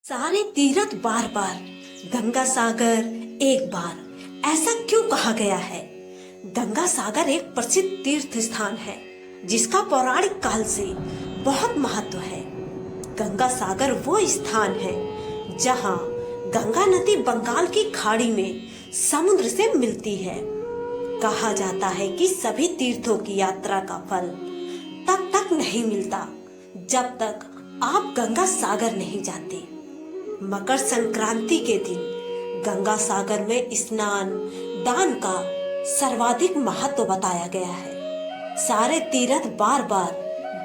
सारे तीर्थ बार बार, गंगा सागर एक बार, ऐसा क्यों कहा गया है? गंगा सागर एक प्रसिद्ध तीर्थ स्थान है जिसका पौराणिक काल से बहुत महत्व है। गंगा सागर वो स्थान है जहाँ गंगा नदी बंगाल की खाड़ी में समुद्र से मिलती है। कहा जाता है कि सभी तीर्थों की यात्रा का फल तब तक नहीं मिलता जब तक आप गंगा सागर नहीं जाते। मकर संक्रांति के दिन गंगा सागर में स्नान दान का सर्वाधिक महत्व बताया गया है। सारे तीर्थ बार बार,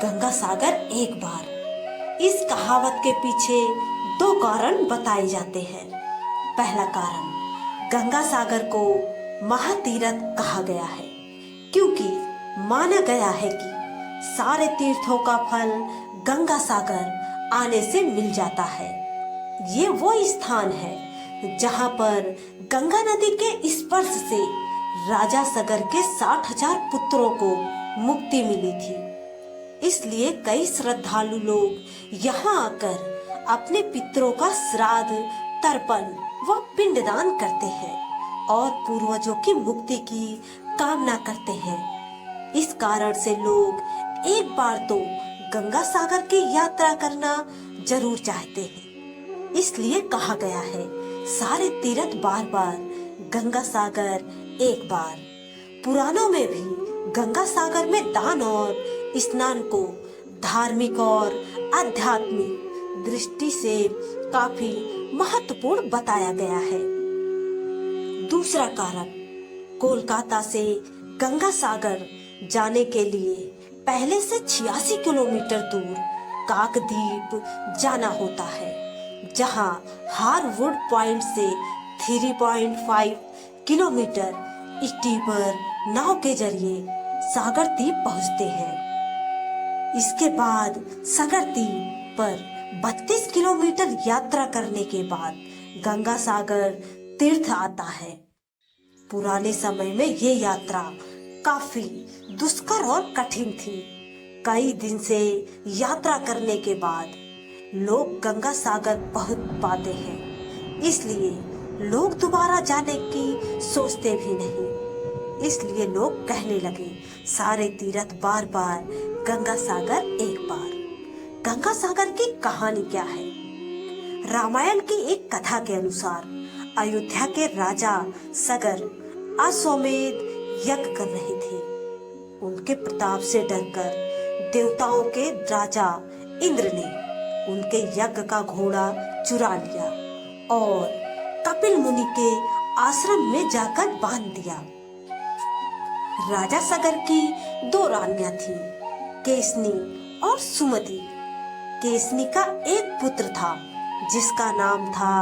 गंगा सागर एक बार। इस कहावत के पीछे दो कारण बताए जाते हैं। पहला कारण, गंगा सागर को महातीर्थ कहा गया है क्योंकि माना गया है कि सारे तीर्थों का फल गंगा सागर आने से मिल जाता है। ये वो स्थान है जहाँ पर गंगा नदी के स्पर्श से राजा सगर के 60,000 पुत्रों को मुक्ति मिली थी। इसलिए कई श्रद्धालु लोग यहाँ आकर अपने पितरों का श्राद्ध, तर्पण व पिंडदान करते हैं और पूर्वजों की मुक्ति की कामना करते हैं। इस कारण से लोग एक बार तो गंगा सागर की यात्रा करना जरूर चाहते हैं। इसलिए कहा गया है, सारे तीर्थ बार बार, गंगा सागर एक बार। पुराणों में भी गंगा सागर में दान और स्नान को धार्मिक और आध्यात्मिक दृष्टि से काफी महत्वपूर्ण बताया गया है। दूसरा कारण, कोलकाता से गंगा सागर जाने के लिए पहले से 86 किलोमीटर दूर काकद्वीप जाना होता है, जहां हारवुड पॉइंट से 3.5 किलोमीटर स्टीमर नाव के जरिए सागर द्वीप पहुंचते हैं। इसके बाद सागर द्वीप पर 32 किलोमीटर यात्रा करने के बाद गंगा सागर तीर्थ आता है। पुराने समय में ये यात्रा काफी दुष्कर और कठिन थी। कई दिन से यात्रा करने के बाद लोग गंगा सागर पहुंच पाते हैं, इसलिए लोग दोबारा जाने की सोचते भी नहीं। इसलिए लोग कहने लगे, सारे तीर्थ बार बार, गंगा सागर एक बार। गंगा सागर की कहानी क्या है? रामायण की एक कथा के अनुसार अयोध्या के राजा सगर अश्वमेध यज्ञ कर रहे थे। उनके प्रताप से डरकर देवताओं के राजा इंद्र ने उनके यज्ञ का घोड़ा चुरा लिया और कपिल मुनि के आश्रम में जाकर बांध दिया। राजा सगर की 2 रानियां थीं, केसनी और सुमति। केसनी का एक पुत्र था जिसका नाम था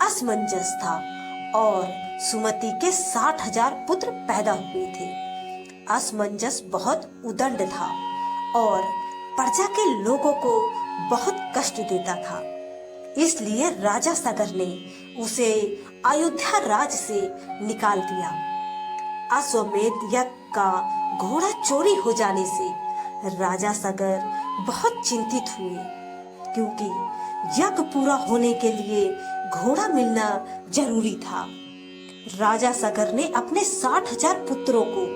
असमंजस था और सुमति के 60,000 पुत्र पैदा हुए थे। असमंजस बहुत उदंड था और प्रजा के लोगों को बहुत कष्ट देता था। इसलिए राजा सगर ने उसे अयोध्या राज से निकाल दिया। अश्वमेध यज्ञ का घोड़ा चोरी हो जाने से राजा सगर बहुत चिंतित हुए, क्योंकि यज्ञ पूरा होने के लिए घोड़ा मिलना जरूरी था। राजा सगर ने अपने 60,000 पुत्रों को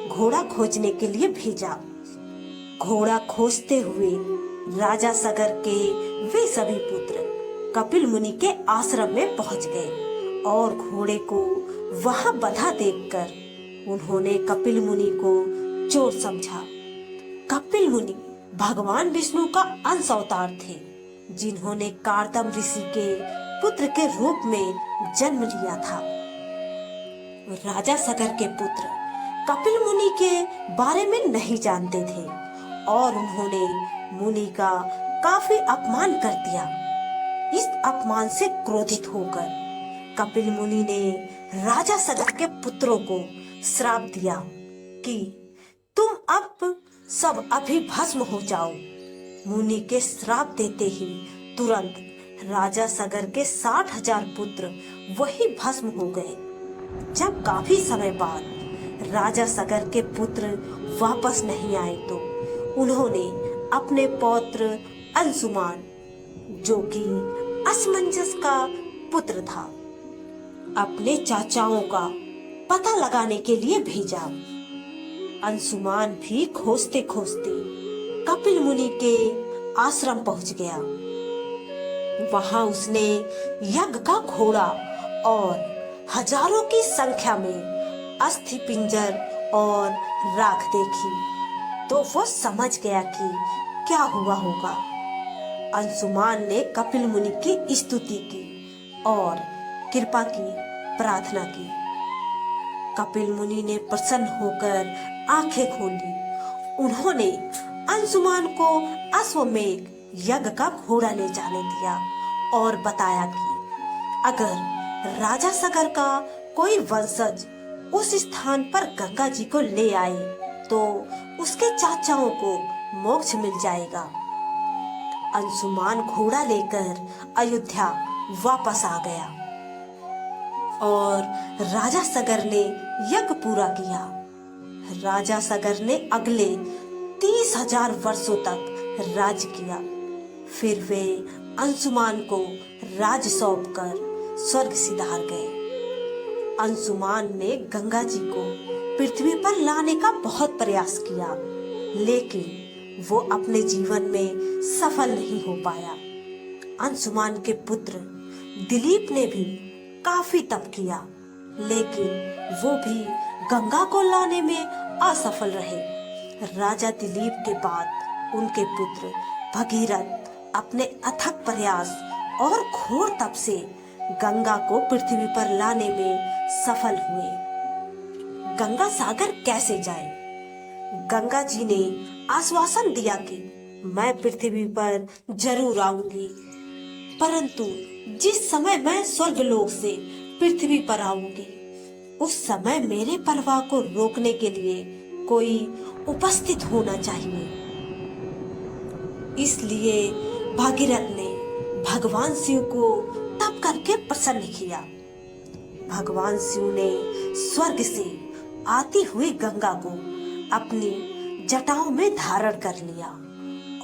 घोड़ा खोजने के लिए भेजा। घोड़ा खोजते हुए राजा सगर के वे सभी पुत्र कपिल मुनि के आश्रम में पहुंच गए और घोड़े को वहां बंधा देखकर उन्होंने कपिल मुनि को चोर समझा। कपिल मुनि भगवान विष्णु का अंश अवतार थे, जिन्होंने कार्दम ऋषि के पुत्र के रूप में जन्म लिया था। राजा सगर के पुत्र कपिल मुनि के बारे में नहीं जानते थे और उन्होंने मुनि का काफी अपमान कर दिया। इस अपमान से क्रोधित होकर कपिल मुनि ने राजा सगर के पुत्रों को श्राप दिया कि तुम अब सब अभी भस्म हो जाओ। मुनि के श्राप देते ही तुरंत राजा सगर के 60,000 पुत्र वही भस्म हो गए। जब काफी समय बाद राजा सगर के पुत्र वापस नहीं आए तो उन्होंने अपने पौत्र अंशुमान, जो कि असमंजस का पुत्र था। अपने चाचाओं का पता लगाने के लिए भेजा। अंशुमान भी खोजते खोजते कपिल मुनि के आश्रम पहुंच गया। वहां उसने यज्ञ का घोड़ा और हजारों की संख्या में अस्थि पिंजर और राख देखी तो वो समझ गया कि क्या हुआ होगा। अंशुमान ने कपिल मुनि की स्तुति की और कृपा की प्रार्थना की। कपिल मुनि ने प्रसन्न होकर आंखें खोली। उन्होंने अंशुमान को अश्वमेध यज्ञ का घोड़ा ले जाने दिया और बताया कि अगर राजा सगर का कोई वंशज उस स्थान पर गंगा जी को ले आए तो उसके चाचाओं को मोक्ष मिल जाएगा। अंशुमान घोड़ा लेकर अयोध्या वापस आ गया और राजा सगर ने यज्ञ पूरा किया। राजा सगर ने अगले 30,000 वर्षों तक राज किया। फिर वे अंशुमान को राज सौंपकर स्वर्ग सिधार गए। अंशुमान ने गंगा जी को पृथ्वी पर लाने का बहुत प्रयास किया, लेकिन वो अपने जीवन में सफल नहीं हो पाया। अंशुमान के पुत्र दिलीप ने भी काफी तप किया, लेकिन वो भी गंगा को लाने में असफल रहे। राजा दिलीप के बाद उनके पुत्र भगीरथ अपने अथक प्रयास और घोर तप से गंगा को पृथ्वी पर लाने में सफल हुए। गंगा सागर कैसे जाए? गंगा जी ने आश्वासन दिया कि मैं पृथ्वी पर जरूर आऊंगी, परंतु जिस समय मैं स्वर्गलोक से पृथ्वी पर आऊंगी उस समय मेरे प्रवाह को रोकने के लिए कोई उपस्थित होना चाहिए। इसलिए भागीरथ ने भगवान शिव को तप करके प्रसन्न किया। भगवान शिव ने स्वर्ग से आती हुई गंगा को अपनी जटाओं में धारण कर लिया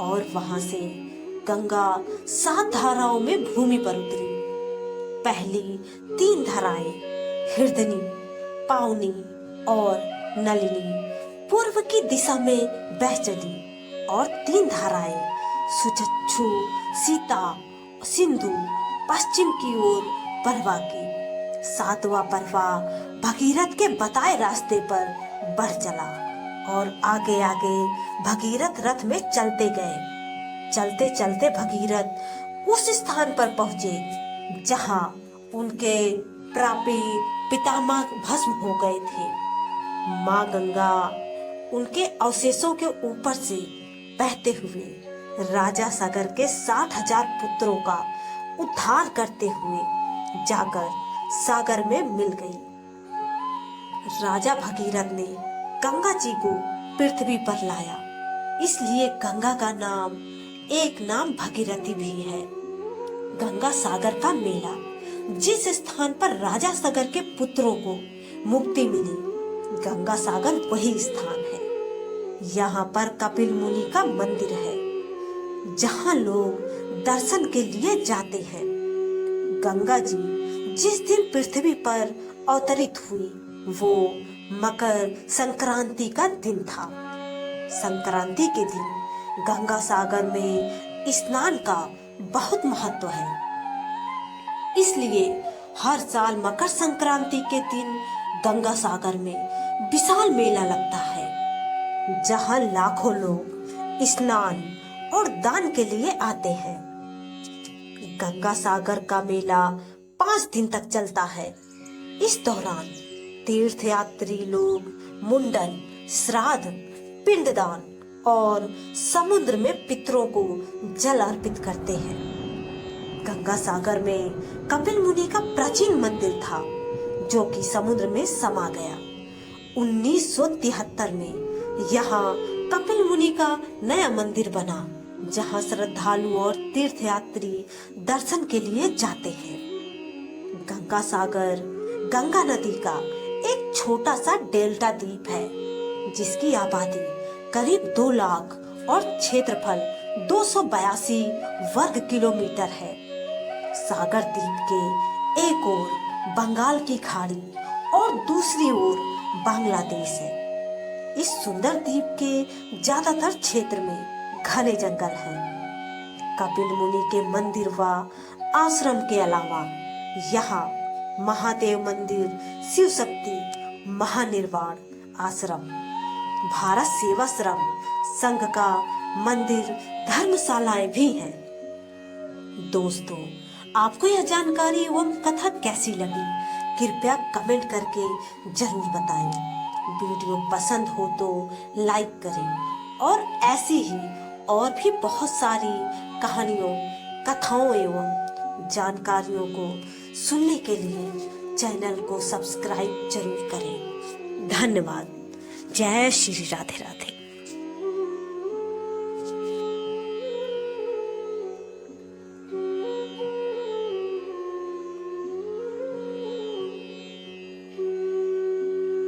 और वहां से गंगा 7 धाराओं में भूमि पर उतरी। पहली 3 धाराएं हिरदनी, पावनी और नलिनी पूर्व की दिशा में बह चली और 3 धाराएं सुचक्षु, सीता, सिंधु पश्चिम की ओर प्रवाह की। 7वां प्रवाह भगीरथ के बताए रास्ते पर बढ़ चला और आगे आगे भगीरथ रथ में चलते गए। चलते चलते भगीरथ उस स्थान पर पहुंचे जहां उनके प्रापी पितामह भस्म हो गए थे। माँ गंगा उनके अवशेषों के ऊपर से बहते हुए राजा सागर के 60,000 पुत्रों का उद्धार करते हुए जाकर सागर में मिल गई। राजा भगीरथ ने गंगा जी को पृथ्वी पर लाया, इसलिए गंगा का नाम एक नाम भगीरथी भी है। गंगा सागर का मेला, जिस स्थान पर राजा सागर के पुत्रों को मुक्ति मिली, गंगा सागर वही स्थान है। यहाँ पर कपिल मुनि का मंदिर है जहाँ लोग दर्शन के लिए जाते हैं। गंगा जी जिस दिन पृथ्वी पर अवतरित हुई वो मकर संक्रांति का दिन था। संक्रांति के दिन गंगा सागर में स्नान का बहुत महत्व है, इसलिए हर साल मकर संक्रांति के दिन गंगा सागर में विशाल मेला लगता है जहां लाखों लोग स्नान और दान के लिए आते हैं। गंगा सागर का मेला 5 दिन तक चलता है। इस दौरान तीर्थयात्री लोग मुंडन, श्राद्ध, पिंडदान और समुद्र में पितरों को जल अर्पित करते हैं। गंगा सागर में कपिल मुनि का प्राचीन मंदिर था जो कि समुद्र में समा गया। 1973 में यहाँ कपिल मुनि का नया मंदिर बना जहाँ श्रद्धालु और तीर्थयात्री दर्शन के लिए जाते हैं। गंगा सागर गंगा नदी का एक छोटा सा डेल्टा द्वीप है जिसकी आबादी करीब 2 लाख और क्षेत्रफल 282 वर्ग किलोमीटर है। सागर द्वीप के एक ओर बंगाल की खाड़ी और दूसरी ओर बांग्लादेश है। इस सुंदर द्वीप के ज्यादातर क्षेत्र में घने जंगल हैं। कपिल मुनि के मंदिर व आश्रम के अलावा यहाँ महादेव मंदिर, शिव शक्ति महानिर्वाण आश्रम, भारत सेवाश्रम संघ का मंदिर, धर्मशालाएं भी हैं। दोस्तों, आपको यह जानकारी एवं कथा कैसी लगी कृपया कमेंट करके जरूर बताएं। वीडियो पसंद हो तो लाइक करें और ऐसी ही और भी बहुत सारी कहानियों, कथाओं एवं जानकारियों को सुनने के लिए चैनल को सब्सक्राइब जरूर करें। धन्यवाद। जय श्री राधे राधे।